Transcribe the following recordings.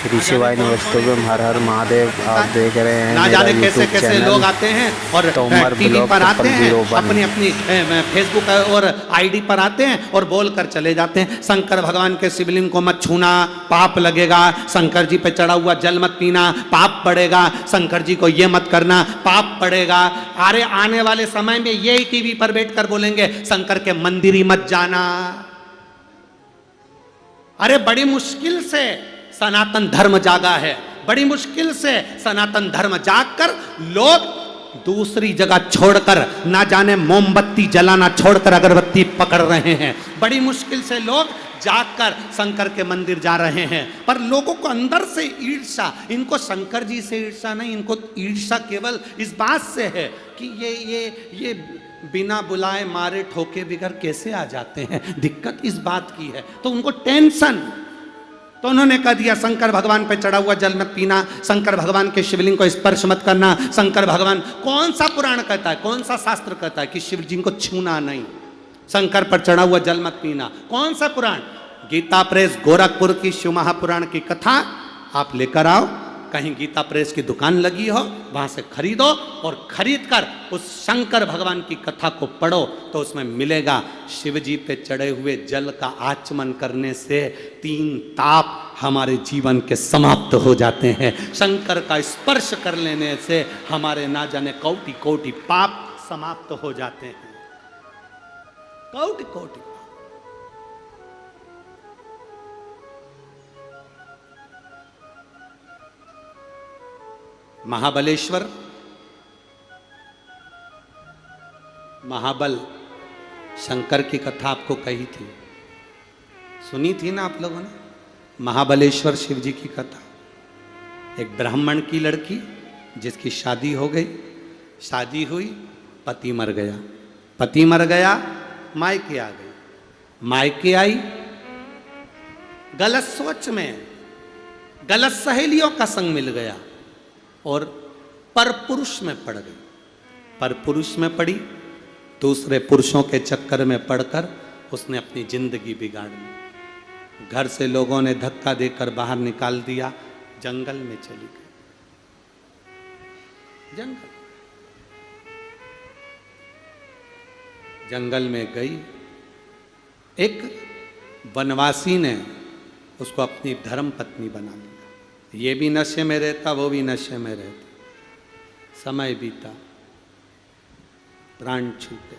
श्री शिवाय नमस्तुभ्यम, हर हर महादेव। आप देख रहे हैं ना जाने कैसे कैसे लोग आते हैं और टीवी पर आते हैं, अपनी अपनी फेसबुक और आईडी पर आते हैं और बोलकर चले जाते हैं शंकर भगवान के शिवलिंग को मत छूना, पाप लगेगा। शंकर जी पे चढ़ा हुआ जल मत पीना, पाप पड़ेगा। शंकर जी को ये मत करना, पाप पड़ेगा। अरे आने वाले समय में यही टीवी पर बैठकर बोलेंगे शंकर के मंदिर ही मत जाना। अरे बड़ी मुश्किल से सनातन धर्म जागा है, बड़ी मुश्किल से सनातन धर्म जागकर लोग दूसरी जगह छोड़कर, ना जाने मोमबत्ती जलाना छोड़कर अगरबत्ती पकड़ रहे हैं। बड़ी मुश्किल से लोग जागकर शंकर के मंदिर जा रहे हैं, पर लोगों को अंदर से ईर्ष्या, इनको शंकर जी से ईर्ष्या नहीं, इनको ईर्ष्या केवल इस बात से है कि ये बिना बुलाए मारे ठोके बिगर कैसे आ जाते हैं। दिक्कत इस बात की है, तो उनको टेंशन। तो उन्होंने कह दिया शंकर भगवान पे चढ़ा हुआ जल मत पीना, शंकर भगवान के शिवलिंग को स्पर्श मत करना। शंकर भगवान, कौन सा पुराण कहता है, कौन सा शास्त्र कहता है कि शिव जी को छूना नहीं, शंकर पर चढ़ा हुआ जल मत पीना? कौन सा पुराण? गीता प्रेस गोरखपुर की शिव महापुराण की कथा आप लेकर आओ, कहीं गीता प्रेस की दुकान लगी हो वहां से खरीदो और खरीद कर उस शंकर भगवान की कथा को पढ़ो, तो उसमें मिलेगा शिव जी पे चढ़े हुए जल का आचमन करने से 3 ताप हमारे जीवन के समाप्त हो जाते हैं। शंकर का स्पर्श कर लेने से हमारे ना जाने कोटि कोटि पाप समाप्त हो जाते हैं, कोटि कोटि। महाबलेश्वर, महाबल शंकर की कथा आपको कही थी, सुनी थी ना आप लोगों ने? महाबलेश्वर शिव जी की कथा। एक ब्राह्मण की लड़की जिसकी शादी हो गई, शादी हुई, पति मर गया, पति मर गया, मायके आ गई, मायके आई, गलत सोच में गलत सहेलियों का संग मिल गया और परपुरुष में पड़ गई। परपुरुष में पड़ी, दूसरे पुरुषों के चक्कर में पड़कर उसने अपनी जिंदगी बिगाड़ ली। घर से लोगों ने धक्का देकर बाहर निकाल दिया, जंगल में चली गई। जंगल में गई, एक वनवासी ने उसको अपनी धर्म पत्नी बना लिया। ये भी नशे में रहता, वो भी नशे में रहता। समय बीता, प्राण छूटे,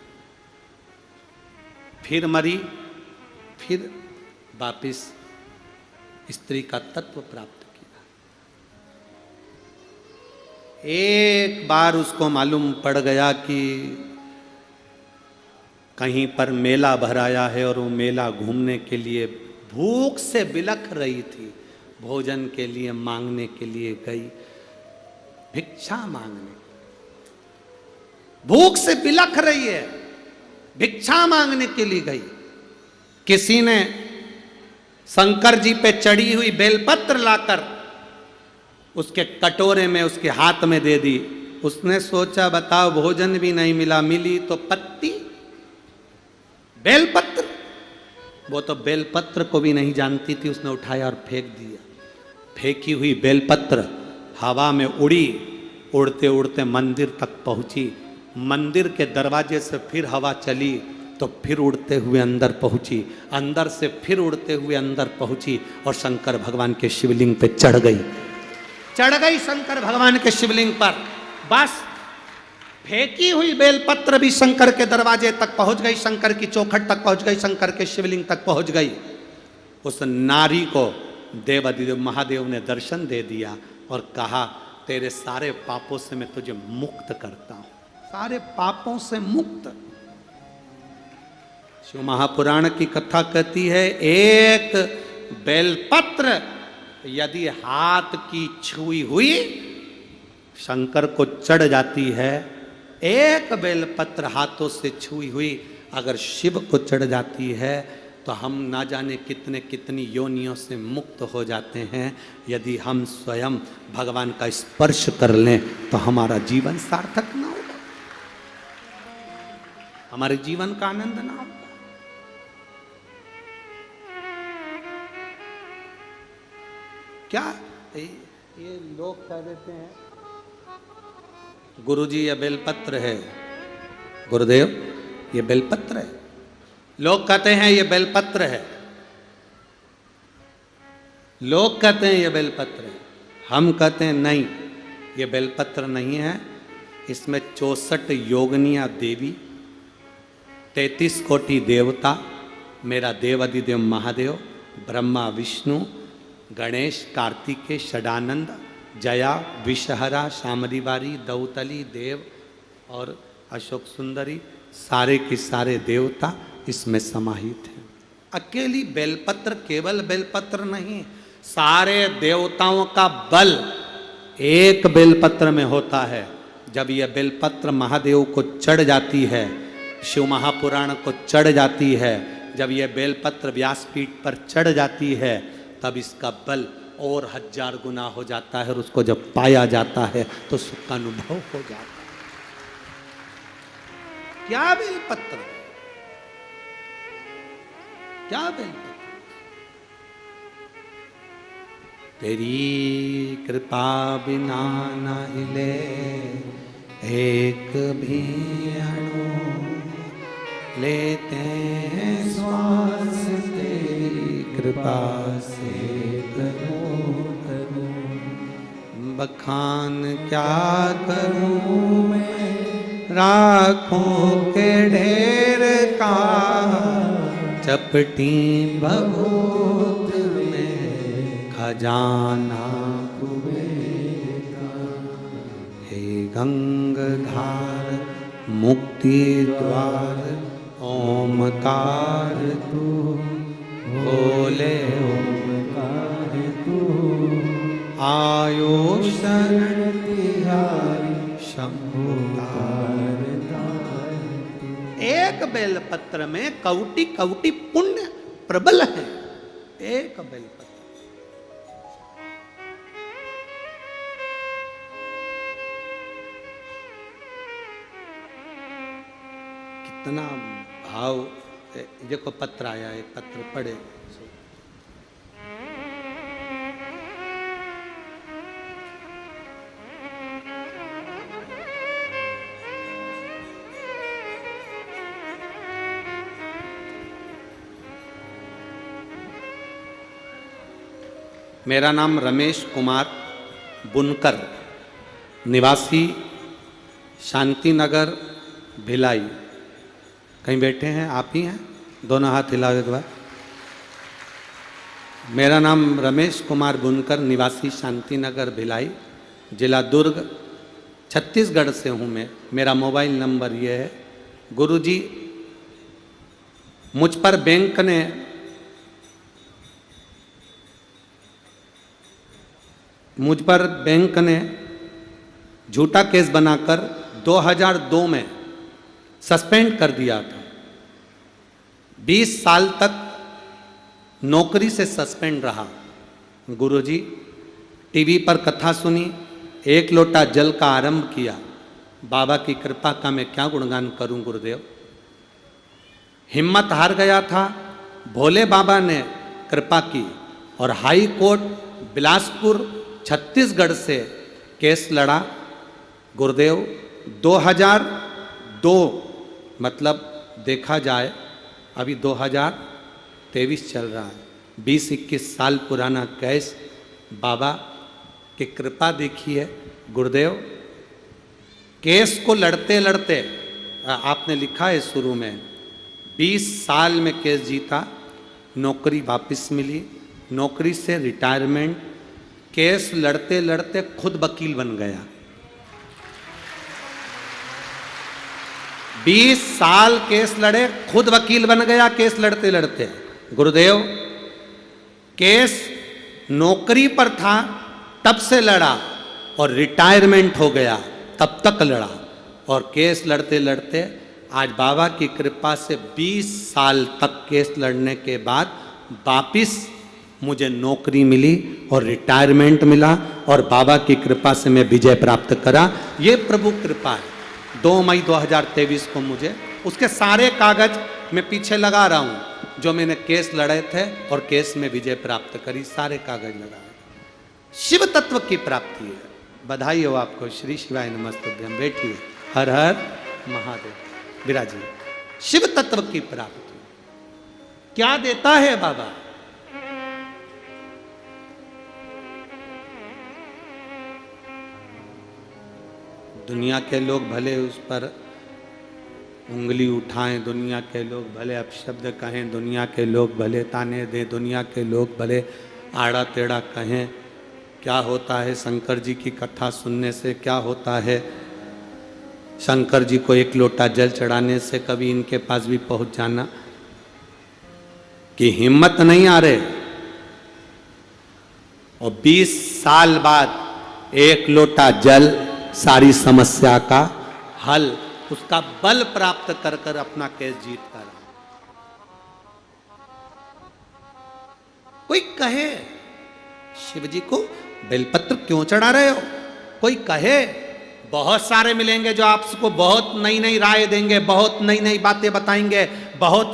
फिर मरी, फिर वापिस स्त्री का तत्व प्राप्त किया। एक बार उसको मालूम पड़ गया कि कहीं पर मेला भराया है और वो मेला घूमने के लिए भूख से बिलख रही थी, भोजन के लिए मांगने के लिए गई, भिक्षा मांगने, भूख से बिलख रही है, भिक्षा मांगने के लिए गई। किसी ने शंकर जी पे चढ़ी हुई बेलपत्र लाकर उसके कटोरे में उसके हाथ में दे दी। उसने सोचा बताओ भोजन भी नहीं मिला, मिली तो पत्ती, बेलपत्र। वो तो बेलपत्र को भी नहीं जानती थी, उसने उठाया और फेंक दिया। फेंकी हुई बेलपत्र हवा में उड़ी, उड़ते उड़ते मंदिर तक पहुंची। मंदिर के दरवाजे से फिर हवा चली तो फिर उड़ते हुए अंदर पहुंची, अंदर से फिर उड़ते हुए अंदर पहुंची और शंकर भगवान के शिवलिंग पे चढ़ गई। चढ़ गई शंकर भगवान के शिवलिंग पर। बस फेंकी हुई बेलपत्र भी शंकर के दरवाजे तक पहुंच गई, शंकर की चौखट तक पहुंच गई, शंकर के शिवलिंग तक पहुंच गई। उस नारी को देवाधिदेव महादेव ने दर्शन दे दिया और कहा तेरे सारे पापों से मैं तुझे मुक्त करता हूं, सारे पापों से मुक्त। शिव महापुराण की कथा कहती है एक बेलपत्र यदि हाथ की छुई हुई शंकर को चढ़ जाती है, एक बेलपत्र हाथों से छुई हुई अगर शिव को चढ़ जाती है तो हम ना जाने कितने कितनी योनियों से मुक्त हो जाते हैं। यदि हम स्वयं भगवान का स्पर्श कर लें तो हमारा जीवन सार्थक ना होगा, हमारे जीवन का आनंद ना होगा। क्या ये लोग कह देते हैं गुरुजी ये बेलपत्र है, गुरुदेव ये बेलपत्र है। लोग कहते हैं ये बेलपत्र है, लोग कहते हैं ये बेलपत्र है। हम कहते हैं नहीं, ये बेलपत्र नहीं है। इसमें 64 योगनिया देवी, 33 कोटि देवता, मेरा देव अधिदेव महादेव, ब्रह्मा विष्णु गणेश कार्तिकेय षडानंद जया विषहरा शामरीवारी दौतली देव और अशोक सुंदरी, सारे के सारे देवता इसमें समाहित हैं। अकेली बेलपत्र, केवल बेलपत्र नहीं, सारे देवताओं का बल एक बेलपत्र में होता है। जब यह बेलपत्र महादेव को चढ़ जाती है, शिव महापुराण को चढ़ जाती है, जब यह बेलपत्र व्यासपीठ पर चढ़ जाती है, तब इसका बल और 1000 गुना हो जाता है और उसको जब पाया जाता है तो सुख का अनुभव हो जाता है। क्या बेलपत्र, क्या बेलपत्र। तेरी कृपा बिना न हिले एक भी अणु, लेते हैं श्वास तेरी कृपा से करूं करूं। बखान क्या करूं मैं राखों के ढेर का, चपटी भभूत में खजाना कुबेर का। हे गंगाधार मुक्ति द्वार ओमकार तू, बोले ओमकार तू। आयो शरण तिहारी शंभुकार तू। एक बेलपत्र में कौटि कौटि पुण्य प्रबल है। एक बेलपत्र, कितना भाव। देखो पत्र आया, एक पत्र पढ़े। मेरा नाम रमेश कुमार बुनकर, निवासी शांति नगर भिलाई। कहीं बैठे हैं? आप ही हैं? दोनों हाथ हिलाओ एक बार। मेरा नाम रमेश कुमार बुनकर, निवासी शांति नगर भिलाई, जिला दुर्ग, छत्तीसगढ़ से हूँ मैं। मेरा मोबाइल नंबर ये है। गुरुजी मुझ पर बैंक ने झूठा केस बनाकर 2002 में सस्पेंड कर दिया था। 20 साल तक नौकरी से सस्पेंड रहा। गुरुजी टीवी पर कथा सुनी, एक लोटा जल का आरंभ किया। बाबा की कृपा का मैं क्या गुणगान करूं गुरुदेव। हिम्मत हार गया था, भोले बाबा ने कृपा की और हाई कोर्ट बिलासपुर छत्तीसगढ़ से केस लड़ा। गुरुदेव 2002 मतलब देखा जाए अभी 2023 चल रहा है, 20-21 साल पुराना केस। बाबा की कृपा देखिए गुरुदेव। केस को लड़ते लड़ते आपने लिखा है शुरू में 20 साल में केस जीता, नौकरी वापस मिली, नौकरी से रिटायरमेंट। केस लड़ते लड़ते खुद वकील बन गया। 20 साल केस लड़े, खुद वकील बन गया केस लड़ते लड़ते। गुरुदेव केस नौकरी पर था तब से लड़ा और रिटायरमेंट हो गया तब तक लड़ा, और केस लड़ते लड़ते आज बाबा की कृपा से 20 साल तक केस लड़ने के बाद वापिस मुझे नौकरी मिली और रिटायरमेंट मिला, और बाबा की कृपा से मैं विजय प्राप्त करा। ये प्रभु कृपा है। 2 मई 2023 को मुझे उसके सारे कागज मैं पीछे लगा रहा हूँ जो मैंने केस लड़े थे और केस में विजय प्राप्त करी, सारे कागज लगा। शिव तत्व की प्राप्ति है। बधाई हो आपको, श्री शिवाय नमस्तुभ्यम। बैठिए, हर हर महादेव। विराजिए। शिव तत्व की प्राप्ति क्या देता है बाबा? दुनिया के लोग भले उस पर उंगली उठाएं, दुनिया के लोग भले अपशब्द कहें, दुनिया के लोग भले ताने दें, दुनिया के लोग भले आड़ा टेढ़ा कहें, क्या होता है शंकर जी की कथा सुनने से? क्या होता है शंकर जी को एक लोटा जल चढ़ाने से? कभी इनके पास भी पहुंच जाना कि हिम्मत नहीं आ रहे, और 20 साल बाद एक लोटा जल सारी समस्या का हल, उसका बल प्राप्त कर कर अपना केस जीत कर। कोई कहे शिव जी को बेलपत्र क्यों चढ़ा रहे हो? कोई कहे, बहुत सारे मिलेंगे जो आपको बहुत नई नई राय देंगे, बहुत नई नई बातें बताएंगे, बहुत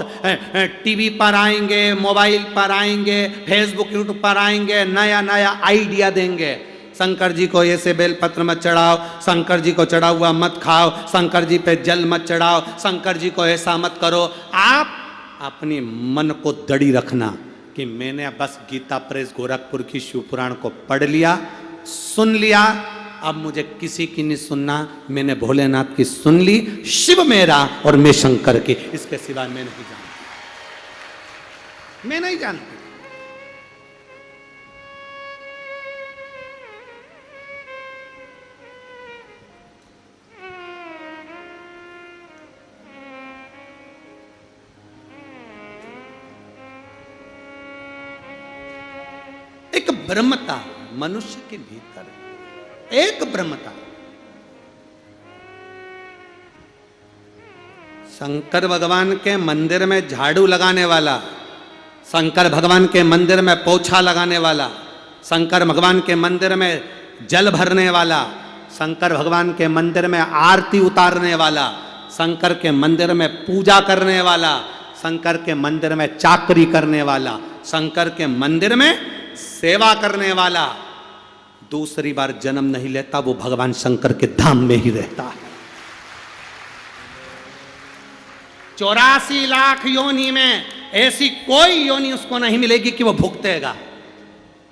टीवी पर आएंगे, मोबाइल पर आएंगे, फेसबुक यूट्यूब पर आएंगे, नया नया आइडिया देंगे। शंकर जी को ऐसे बेलपत्र मत चढ़ाओ, शंकर जी को चढ़ा हुआ मत खाओ, शंकर जी पे जल मत चढ़ाओ, शंकर जी को ऐसा मत करो। आप अपनी मन को दड़ी रखना कि मैंने बस गीता प्रेस गोरखपुर की शिवपुराण को पढ़ लिया, सुन लिया, अब मुझे किसी की नहीं सुनना, मैंने भोलेनाथ की सुन ली, शिव मेरा और मैं शंकर की, इसके सिवा मैं नहीं जानती, मैं नहीं जानती। एक ब्रह्मता मनुष्य के भीतर है, एक ब्रह्मता। शंकर भगवान के मंदिर में झाड़ू लगाने वाला, शंकर भगवान के मंदिर में पोछा लगाने वाला, शंकर भगवान के मंदिर में जल भरने वाला, शंकर भगवान के मंदिर में आरती उतारने वाला, शंकर के मंदिर में पूजा करने वाला, शंकर के मंदिर में चाकरी करने वाला, शंकर के मंदिर में सेवा करने वाला दूसरी बार जन्म नहीं लेता, वो भगवान शंकर के धाम में ही रहता है। 84 लाख योनि में ऐसी कोई योनि उसको नहीं मिलेगी कि वो भुगतेगा।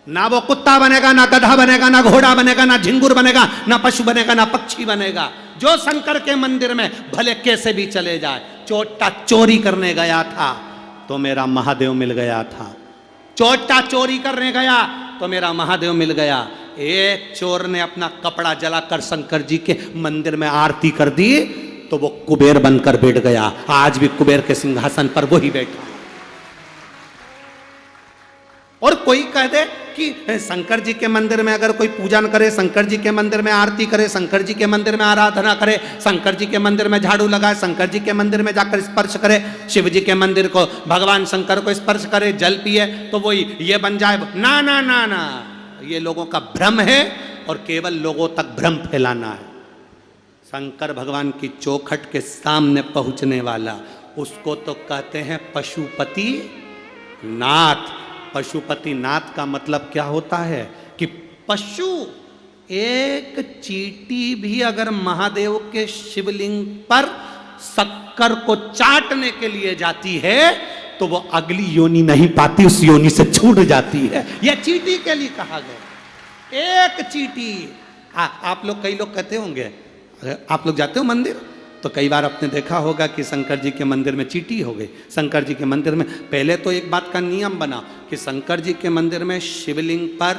ना वो कुत्ता बनेगा, ना गधा बनेगा, ना घोड़ा बनेगा, ना झिंगुर बनेगा, ना पशु बनेगा, ना पक्षी बनेगा। जो शंकर के मंदिर में भले कैसे भी चले जाए, चोटा चोरी करने गया था तो मेरा महादेव मिल गया था, चोटा चोरी करने गया तो मेरा महादेव मिल गया। एक चोर ने अपना कपड़ा जलाकर शंकर जी के मंदिर में आरती कर दी तो वो कुबेर बनकर बैठ गया। आज भी कुबेर के सिंहासन पर वही बैठा। और कोई कह दे कि शंकर जी के मंदिर में अगर कोई पूजन करे, शंकर जी के मंदिर में आरती करे, शंकर जी के मंदिर में आराधना करे, शंकर जी के मंदिर में झाड़ू लगाए, शंकर जी के मंदिर में जाकर स्पर्श करे, शिव जी के मंदिर को भगवान शंकर को स्पर्श करे, जल पिए तो वो ये बन जाए। ना ना ना ना, ये लोगों का भ्रम है और केवल लोगों तक भ्रम फैलाना है। शंकर भगवान की चौखट के सामने पहुंचने वाला उसको तो कहते हैं पशुपति नाथ। पशुपति नाथ का मतलब क्या होता है कि पशु, एक चींटी भी अगर महादेव के शिवलिंग पर शक्कर को चाटने के लिए जाती है तो वो अगली योनि नहीं पाती, उस योनि से छूट जाती है। यह चींटी के लिए कहा गया। एक चींटी। आप लोग, कई लोग कहते होंगे, आप लोग जाते हो मंदिर तो कई बार आपने देखा होगा कि शंकर जी के मंदिर में चींटी हो गई। शंकर जी के मंदिर में पहले तो एक बात का नियम बना कि शंकर जी के मंदिर में शिवलिंग पर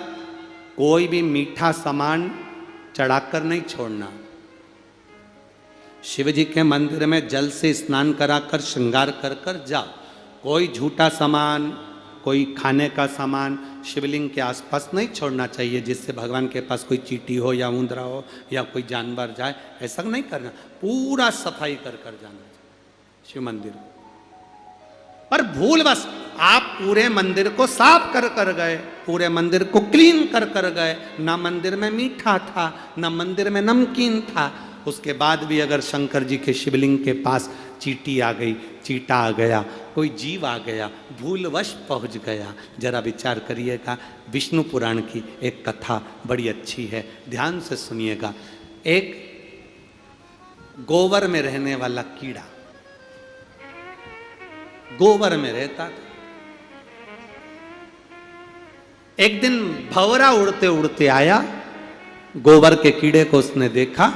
कोई भी मीठा सामान चढ़ाकर नहीं छोड़ना। शिव जी के मंदिर में जल से स्नान कराकर श्रृंगार कर कर जाओ। कोई झूठा सामान, कोई खाने का सामान शिवलिंग के आसपास नहीं छोड़ना चाहिए, जिससे भगवान के पास कोई चींटी हो या ऊंदरा हो या कोई जानवर जाए, ऐसा नहीं करना। पूरा सफाई कर कर जाना चाहिए शिव मंदिर। पर भूलवश आप पूरे मंदिर को साफ कर कर गए, पूरे मंदिर को क्लीन कर कर गए, ना मंदिर में मीठा था, ना मंदिर में नमकीन था, उसके बाद भी अगर शंकर जी के शिवलिंग के पास चींटी आ गई, चींटा आ गया, कोई जीव आ गया, भूलवश पहुंच गया, जरा विचार करिएगा। विष्णु पुराण की एक कथा बड़ी अच्छी है, ध्यान से सुनिएगा। एक गोबर में रहने वाला कीड़ा गोबर में रहता था। एक दिन भंवरा उड़ते उड़ते आया, गोबर के कीड़े को उसने देखा।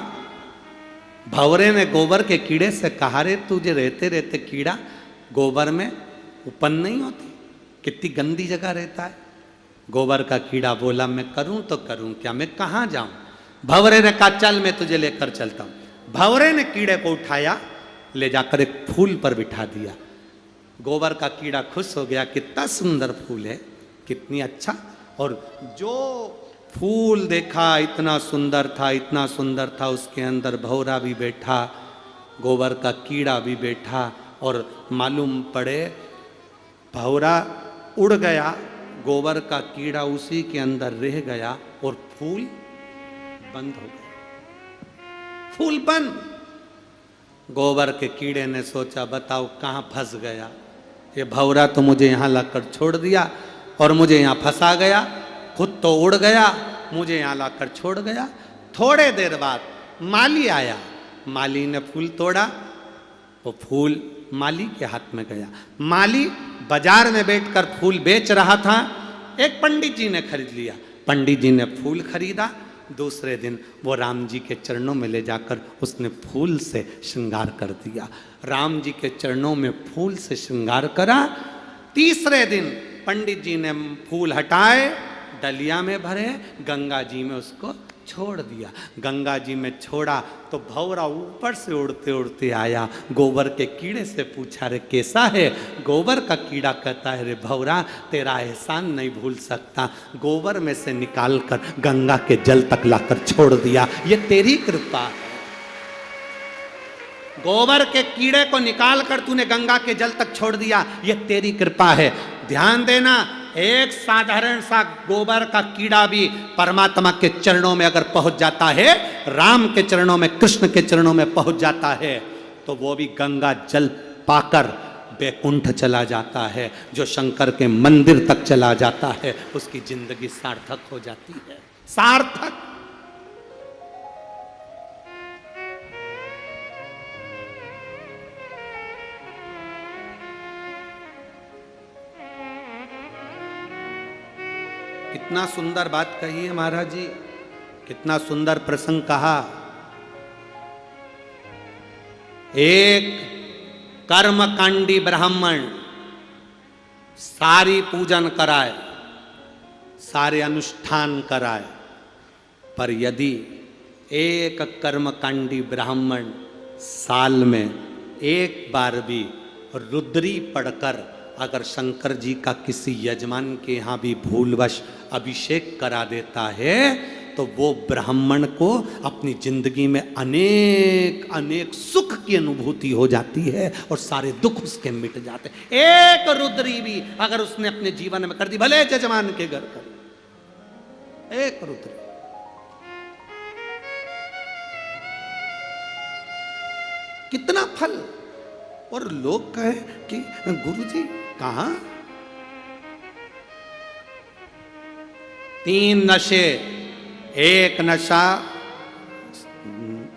भंवरे ने गोबर के कीड़े से कहा, रे तुझे रहते रहते कीड़ा गोबर में उपन नहीं होती, कितनी गंदी जगह रहता है। गोबर का कीड़ा बोला, मैं करूं तो करूं क्या, मैं कहां जाऊं। भंवरे ने कहा, चल मैं तुझे लेकर चलता हूं। भंवरे ने कीड़े को उठाया, ले जाकर एक फूल पर बिठा दिया। गोबर का कीड़ा खुश हो गया, कितना सुंदर फूल है, कितनी अच्छा। और जो फूल देखा इतना सुंदर था, इतना सुंदर था, उसके अंदर भंवरा भी बैठा, गोबर का कीड़ा भी बैठा। और मालूम पड़े भंवरा उड़ गया, गोबर का कीड़ा उसी के अंदर रह गया और फूल बंद हो गया। फूल बंद। गोबर के कीड़े ने सोचा, बताओ कहां फंस गया, ये भंवरा तो मुझे यहां लाकर छोड़ दिया और मुझे यहां फंसा गया, खुद तो उड़ गया, मुझे यहां लाकर छोड़ गया। थोड़े देर बाद माली आया, माली ने फूल तोड़ा, वो फूल माली के हाथ में गया। माली बाजार में बैठकर फूल बेच रहा था, एक पंडित जी ने खरीद लिया। पंडित जी ने फूल खरीदा, दूसरे दिन वो राम जी के चरणों में ले जाकर उसने फूल से श्रृंगार कर दिया। राम जी के चरणों में फूल से श्रृंगार करा। तीसरे दिन पंडित जी ने फूल हटाए, डलिया में भरे, गंगा जी में उसको छोड़ दिया। गंगा जी में छोड़ा तो भंवरा ऊपर से उड़ते उड़ते आया, गोबर के कीड़े से पूछा, रे कैसा है। गोबर का कीड़ा कहता है, रे भंवरा तेरा एहसान नहीं भूल सकता, गोबर में से निकाल कर गंगा के जल तक लाकर छोड़ दिया, ये तेरी कृपा है। गोबर के कीड़े को निकाल कर तूने गंगा के जल तक छोड़ दिया, ये तेरी कृपा है। ध्यान देना, एक साधारण सा गोबर का कीड़ा भी परमात्मा के चरणों में अगर पहुंच जाता है, राम के चरणों में, कृष्ण के चरणों में पहुंच जाता है, तो वो भी गंगा जल पाकर बैकुंठ चला जाता है। जो शंकर के मंदिर तक चला जाता है, उसकी जिंदगी सार्थक हो जाती है। सार्थक। कितना सुंदर बात कही है महाराज जी, कितना सुंदर प्रसंग कहा। एक कर्मकांडी ब्राह्मण सारी पूजन कराए, सारे अनुष्ठान कराए, पर यदि एक कर्मकांडी ब्राह्मण साल में एक बार भी रुद्री पढ़कर अगर शंकर जी का किसी यजमान के यहाँ भी भूलवश अभिषेक करा देता है, तो वो ब्राह्मण को अपनी जिंदगी में अनेक अनेक सुख की अनुभूति हो जाती है और सारे दुख उसके मिट जाते हैं। एक रुद्री भी अगर उसने अपने जीवन में कर दी, भले यजमान के घर कर, एक रुद्री। कितना फल। और लोग कहे कि गुरुजी कहां, 3 नशे, एक नशा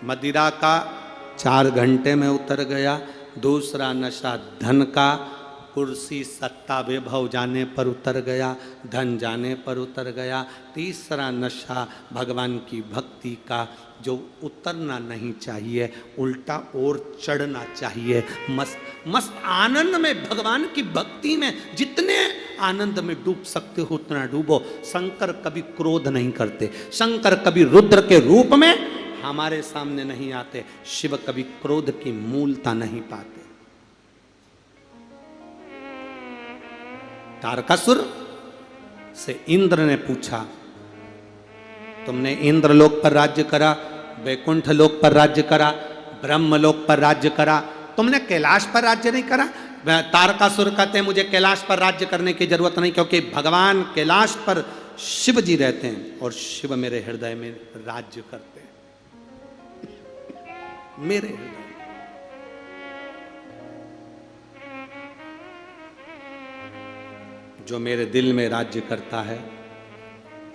मदिरा का 4 घंटे में उतर गया, दूसरा नशा धन का, कुर्सी सत्ता वैभव जाने पर उतर गया, धन जाने पर उतर गया, तीसरा नशा भगवान की भक्ति का, जो उतरना नहीं चाहिए, उल्टा और चढ़ना चाहिए। मस्त मस्त आनंद में, भगवान की भक्ति में जितने आनंद में डूब सकते हो उतना डूबो। शंकर कभी क्रोध नहीं करते, शंकर कभी रुद्र के रूप में हमारे सामने नहीं आते, शिव कभी क्रोध की मूलता नहीं पाते। तारकासुर से इंद्र ने पूछा, तुमने इंद्रलोक पर राज्य करा, वैकुंठ लोक पर राज्य करा, ब्रह्मलोक पर राज्य करा, तुमने कैलाश पर राज्य नहीं करा। तारकासुर कहते हैं, मुझे कैलाश पर राज्य करने की जरूरत नहीं, क्योंकि भगवान कैलाश पर शिव जी रहते हैं और शिव मेरे हृदय में राज्य करते हैं। मेरे हृदय। जो मेरे दिल में राज्य करता है,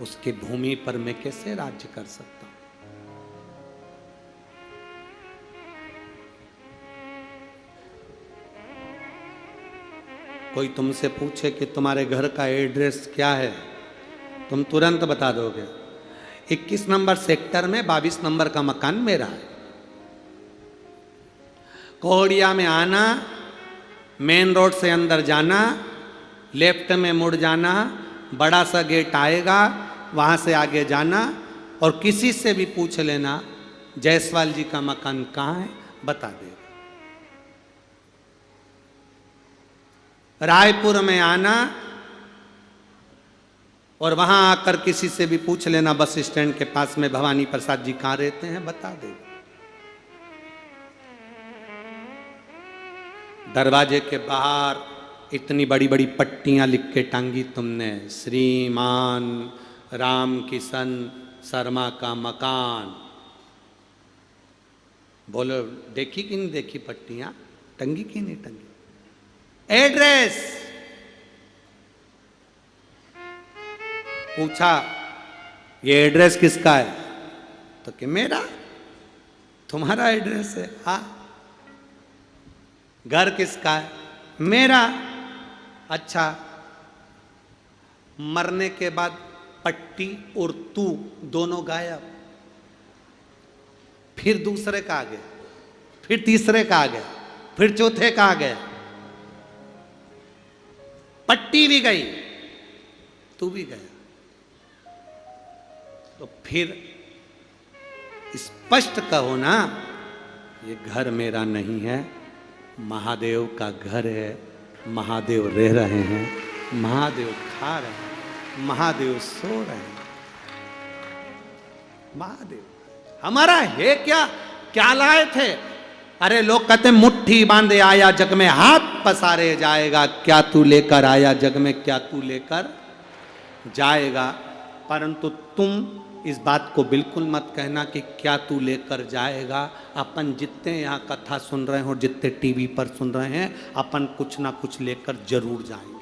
उसकी भूमि पर मैं कैसे राज्य कर सकता हूं? कोई तुमसे पूछे कि तुम्हारे घर का एड्रेस क्या है, तुम तुरंत बता दोगे 21 नंबर सेक्टर में 22 नंबर का मकान मेरा है। कोहड़िया में आना, मेन रोड से अंदर जाना, लेफ्ट में मुड़ जाना, बड़ा सा गेट आएगा, वहां से आगे जाना और किसी से भी पूछ लेना जायसवाल जी का मकान कहाँ है, बता देगा। रायपुर में आना और वहां आकर किसी से भी पूछ लेना बस स्टैंड के पास में भवानी प्रसाद जी कहाँ रहते हैं, बता देगा। दरवाजे के बाहर इतनी बड़ी बड़ी पट्टियां लिख के टांगी तुमने, श्रीमान राम किशन शर्मा का मकान। बोलो देखी कि नहीं देखी पट्टियां, टंगी कि नहीं टंगी? एड्रेस पूछा ये एड्रेस किसका है, तो कि मेरा। तुम्हारा एड्रेस है? हाँ। घर किसका है? मेरा। अच्छा, मरने के बाद पट्टी और तू दोनों गायब। फिर दूसरे का आ गया, फिर तीसरे का आ गया, फिर चौथे का आ गया। पट्टी भी गई, तू भी गया। तो फिर स्पष्ट कहो ना, ये घर मेरा नहीं है, महादेव का घर है। महादेव रह रहे हैं, महादेव खा रहे हैं, महादेव सो रहे हैं। महादेव हमारा है क्या? क्या लाए थे? अरे लोग कहते मुट्ठी बांधे आया जग में हाथ पसारे जाएगा। क्या तू लेकर आया जग में, क्या तू लेकर जाएगा? परंतु तुम इस बात को बिल्कुल मत कहना कि क्या तू लेकर जाएगा। अपन जितने यहाँ कथा सुन रहे हैं और जितने टीवी पर सुन रहे हैं, अपन कुछ ना कुछ लेकर जरूर जाएंगे।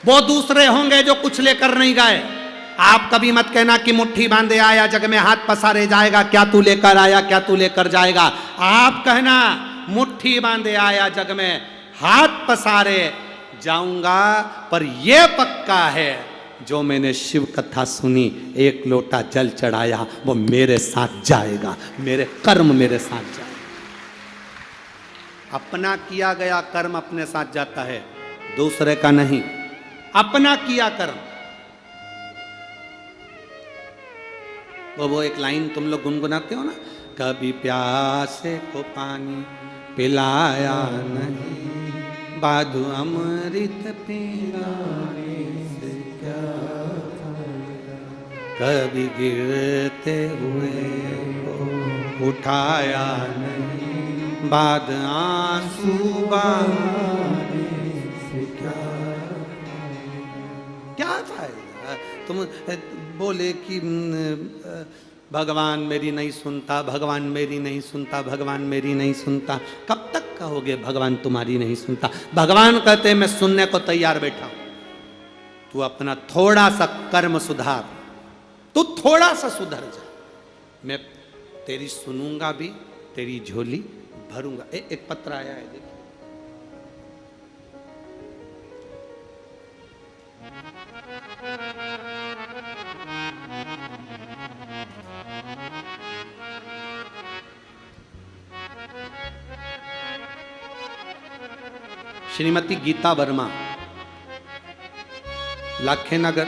वो दूसरे होंगे जो कुछ लेकर नहीं गए। आप कभी मत कहना कि मुट्ठी बांधे आया जग में हाथ पसारे जाएगा। क्या तू लेकर आया, क्या तू लेकर जाएगा? आप कहना मुट्ठी बांधे आया जग में हाथ पसारे जाऊंगा, पर यह पक्का है जो मैंने शिव कथा सुनी, एक लोटा जल चढ़ाया, वो मेरे साथ जाएगा, मेरे कर्म मेरे साथ जाएगा। अपना किया गया कर्म अपने साथ जाता है, दूसरे का नहीं। अपना किया कर्म। वो एक लाइन तुम लोग गुनगुनाते हो ना, कभी प्यासे को पानी पिलाया नहीं, बाधु अमृत पिलाने से क्या फायदा, कभी गिरते हुए को उठाया नहीं, बाद आंसू बहाने से क्या फायदा। तुम बोले कि भगवान मेरी नहीं सुनता, भगवान मेरी नहीं सुनता, भगवान मेरी नहीं सुनता। कब तक कहोगे भगवान तुम्हारी नहीं सुनता? भगवान कहते हैं मैं सुनने को तैयार बैठा हूं। तू अपना थोड़ा सा कर्म सुधार, तू थोड़ा सा सुधर जा, मैं तेरी सुनूंगा भी, तेरी झोली भरूंगा। एक पत्र आया है, देखिए। श्रीमती गीता वर्मा, लाखे नगर